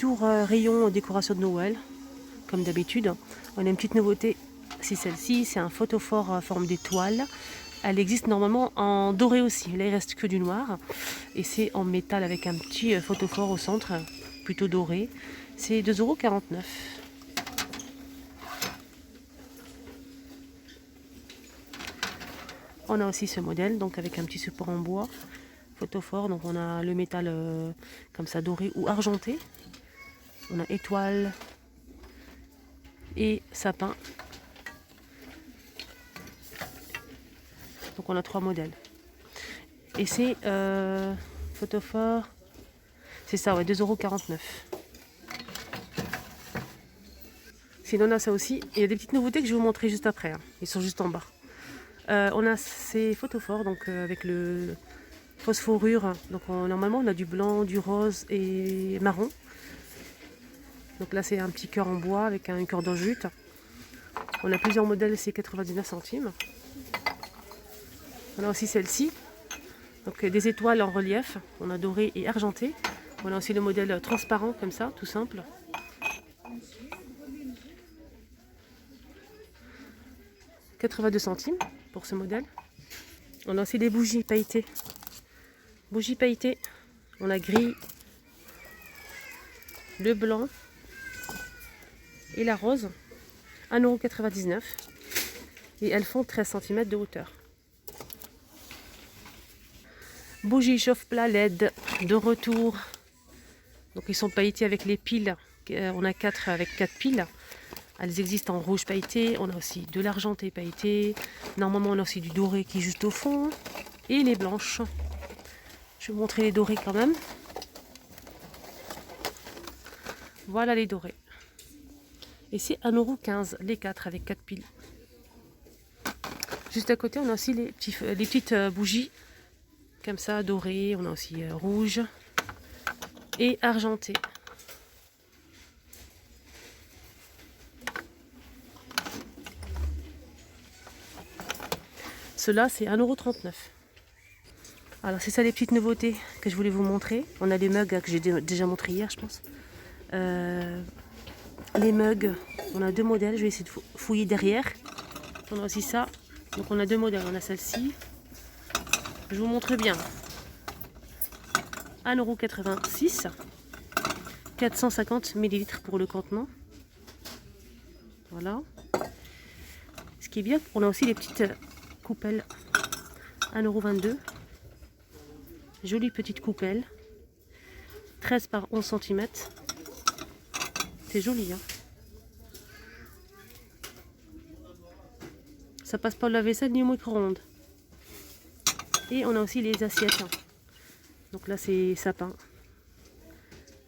tour rayon décoration de Noël, comme d'habitude. On a une petite nouveauté, c'est celle-ci, c'est un photophore en forme d'étoile. Elle existe normalement en doré aussi, là il reste que du noir. Et c'est en métal avec un petit photophore au centre, plutôt doré. C'est 2,49 €. On a aussi ce modèle, donc avec un petit support en bois, photophore. Donc on a le métal comme ça doré ou argenté. On a étoile et sapin. Donc on a 3 modèles. Et c'est photophore, c'est ça, ouais, 2,49 €. Sinon on a ça aussi. Il y a des petites nouveautés que je vais vous montrer juste après, hein. Ils sont juste en bas. On a ces photophores, donc avec le phosphorure. Donc normalement on a du blanc, du rose et marron. Donc là c'est un petit cœur en bois avec un cœur en jute. On a plusieurs modèles, c'est 99 centimes. On a aussi celle-ci, donc des étoiles en relief. On a doré et argenté. On a aussi le modèle transparent comme ça, tout simple. « 82 centimes pour ce modèle. On a aussi des bougies pailletées. Bougies pailletées. On a gris, le blanc et la rose. 1,99 €. Et elles font 13 cm de hauteur. Bougies chauffe-plat LED de retour. Donc ils sont pailletés avec les piles. On a 4 avec 4 piles. Elles existent en rouge pailleté. On a aussi de l'argenté pailleté. Normalement on a aussi du doré qui est juste au fond. Et les blanches. Je vais vous montrer les dorés quand même. Voilà les dorés. Et c'est 1,15 € les 4 avec 4 piles. Juste à côté on a aussi les petites bougies. Comme ça, dorées. On a aussi rouge et argenté. Cela c'est 1,39 €. Alors c'est ça les petites nouveautés que je voulais vous montrer. On a des mugs que j'ai déjà montré hier je pense. Les mugs, on a 2 modèles. Je vais essayer de fouiller derrière. On a aussi ça. Donc on a 2 modèles. On a celle-ci. Je vous montre bien. 1,86 €. 450 ml pour le contenant. Voilà. Ce qui est bien, on a aussi les petites coupelles. 1,22 €. Jolie petite coupelle. 13 par 11 cm. C'est joli, hein. Ça passe pas au lave-vaisselle ni au micro-ondes. Et on a aussi les assiettes. Donc là c'est sapin.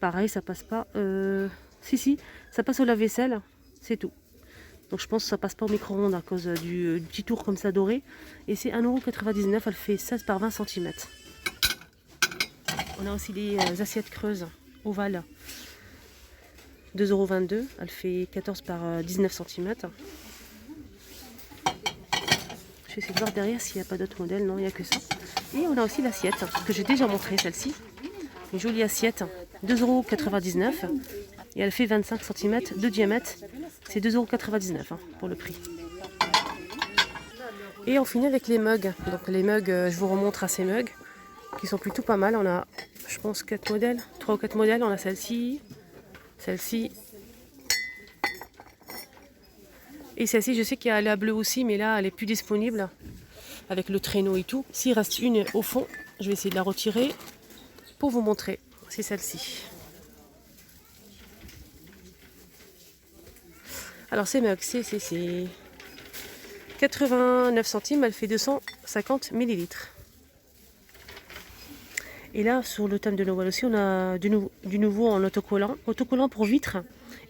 Pareil, ça passe pas. Si, ça passe au lave-vaisselle, c'est tout. Donc je pense que ça passe pas au micro-ondes à cause du petit tour comme ça doré. Et c'est 1,99 €, elle fait 16 par 20 cm. On a aussi des assiettes creuses ovales. 2,22 €, elle fait 14 par 19 cm. Je vais essayer de voir derrière s'il n'y a pas d'autres modèles. Non, il n'y a que ça. Et on a aussi l'assiette que j'ai déjà montré, celle-ci. Une jolie assiette, 2,99 € et elle fait 25 cm de diamètre. C'est 2,99 € pour le prix. Et on finit avec les mugs. Donc les mugs, je vous remontre à ces mugs qui sont plutôt pas mal. On a, je pense, 4 modèles, 3 ou 4 modèles. On a celle-ci, celle-ci. Et celle-ci, je sais qu'il y a la bleue aussi, mais là, elle est plus disponible avec le traîneau et tout. S'il reste une au fond, je vais essayer de la retirer pour vous montrer. C'est celle-ci. Alors ces mugs, c'est 89 centimes, elle fait 250 ml. Et là, sur le thème de Noël aussi, on a du nouveau en autocollant. Autocollant pour vitres,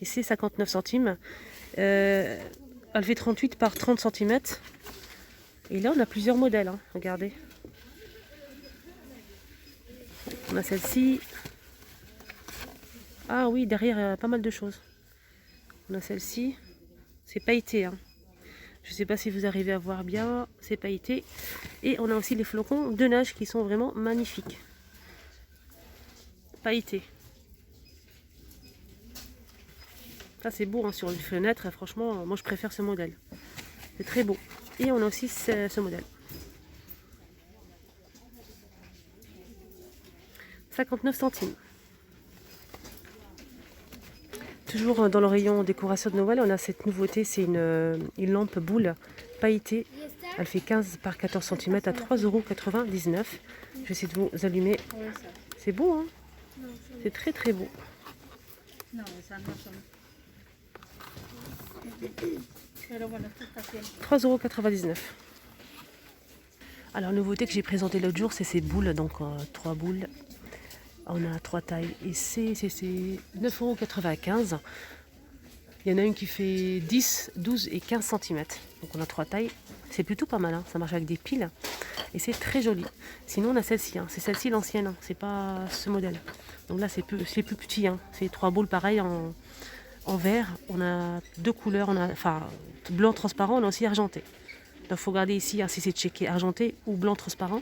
et c'est 59 centimes. Elle fait 38 par 30 cm. Et là, on a plusieurs modèles, hein. Regardez. On a celle-ci. Ah oui, derrière, il y a pas mal de choses. On a celle-ci. C'est pailleté, hein. Je ne sais pas si vous arrivez à voir bien. C'est pailleté. Et on a aussi les flocons de neige qui sont vraiment magnifiques. Pailletés. Ça c'est beau hein, sur une fenêtre, franchement, moi je préfère ce modèle. C'est très beau. Et on a aussi ce modèle. 59 centimes. Toujours dans le rayon décoration de Noël, on a cette nouveauté, c'est une lampe boule pailletée. Elle fait 15 par 14 cm à 3,99 €. Je vais essayer de vous allumer. C'est beau, hein? C'est très très beau. 3,99 €. Alors, nouveauté que j'ai présentée l'autre jour, c'est ces boules, donc 3 boules. On a 3 tailles et c'est 9,95 €. Il y en a une qui fait 10, 12 et 15 cm. Donc on a 3 tailles. C'est plutôt pas mal, hein. Ça marche avec des piles et c'est très joli. Sinon on a celle-ci, hein. C'est celle-ci l'ancienne, hein. C'est pas ce modèle. Donc là c'est plus petit, hein. C'est 3 boules pareilles en vert. On a 2 couleurs, on a blanc transparent, on a aussi argenté. Donc il faut regarder ici hein, si c'est checké argenté ou blanc transparent.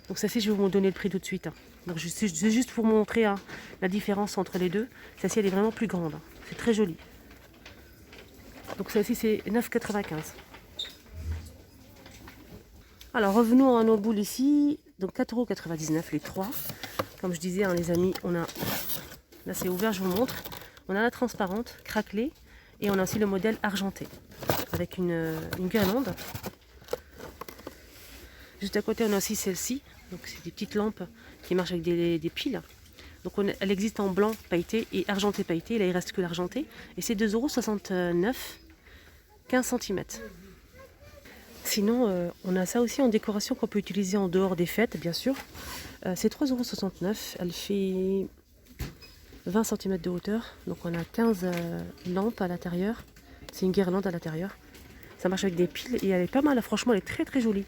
Donc celle-ci je vais vous donner le prix tout de suite. Hein. Donc c'est juste pour vous montrer hein, la différence entre les deux. Celle-ci elle est vraiment plus grande. Hein. C'est très joli. Donc celle-ci c'est 9,95 €. Alors revenons à nos boules ici. Donc 4,99 € les 3. Comme je disais hein, les amis, on a... Là c'est ouvert, je vous montre. On a la transparente, craquelée. Et on a aussi le modèle argenté. Avec une guirlande. Juste à côté on a aussi celle-ci. Donc c'est des petites lampes qui marchent avec des piles. Donc elle existe en blanc pailleté et argenté pailleté. Là il reste que l'argenté. Et c'est 2,69 €, 15 cm. Sinon on a ça aussi en décoration qu'on peut utiliser en dehors des fêtes bien sûr. C'est 3,69 €. Elle fait 20 cm de hauteur. Donc on a 15 lampes à l'intérieur. C'est une guirlande à l'intérieur. Ça marche avec des piles et elle est pas mal. Franchement elle est très très jolie.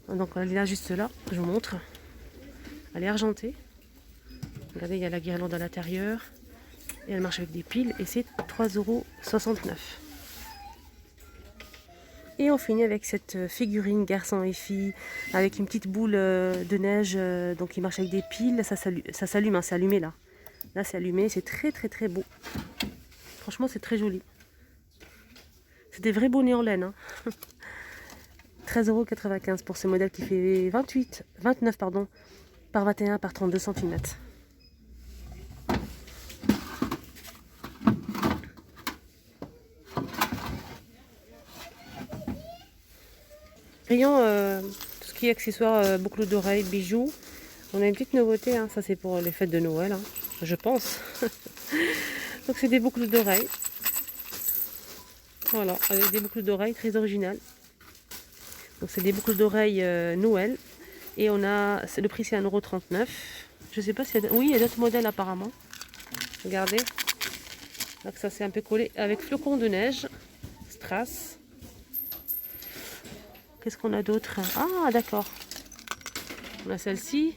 Donc elle est là juste là. Je vous montre. Elle est argentée. Regardez, il y a la guirlande à l'intérieur. Et elle marche avec des piles. Et c'est 3,69 €. Et on finit avec cette figurine garçon et fille. Avec une petite boule de neige. Donc qui marche avec des piles. Ça s'allume, hein, c'est allumé là. Là c'est allumé. C'est très très très beau. Franchement c'est très joli. C'est des vrais bonnets en laine. Hein. 13,95 € pour ce modèle qui fait 29 pardon, par 21 par 32 cm. Rayon, tout ce qui est accessoires, boucles d'oreilles, bijoux. On a une petite nouveauté, hein. Ça c'est pour les fêtes de Noël, hein, je pense. Donc c'est des boucles d'oreilles. Voilà, avec des boucles d'oreilles très originales. Donc c'est des boucles d'oreilles Noël. Et on a, le prix c'est 1,39 €. Je sais pas si oui, il y a d'autres modèles apparemment. Regardez. Donc ça c'est un peu collé avec flocons de neige. Strass. Qu'est-ce qu'on a d'autre? Ah d'accord. On a celle-ci.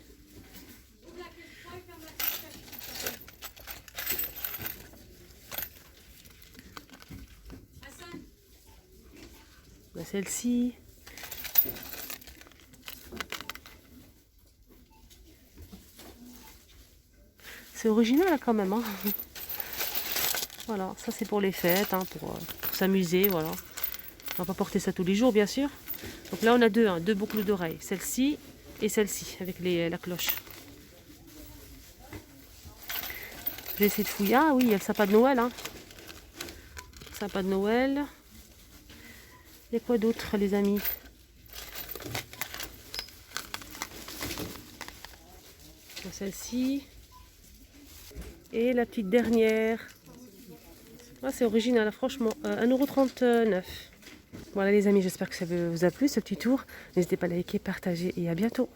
On a celle-ci. C'est original quand même. Hein. Voilà, ça c'est pour les fêtes, hein, pour s'amuser. Voilà. On va pas porter ça tous les jours bien sûr. Donc là on a deux, hein, deux boucles d'oreilles. Celle-ci et celle-ci avec la cloche. Je vais essayer de fouiller. Ah oui, il y a le sapin de Noël. Hein. Sapin de Noël. Il y a quoi d'autre les amis? Celle-ci. Et la petite dernière. Ah, c'est original, franchement. 1,39 €. Voilà les amis, j'espère que ça vous a plu ce petit tour. N'hésitez pas à liker, partager et à bientôt.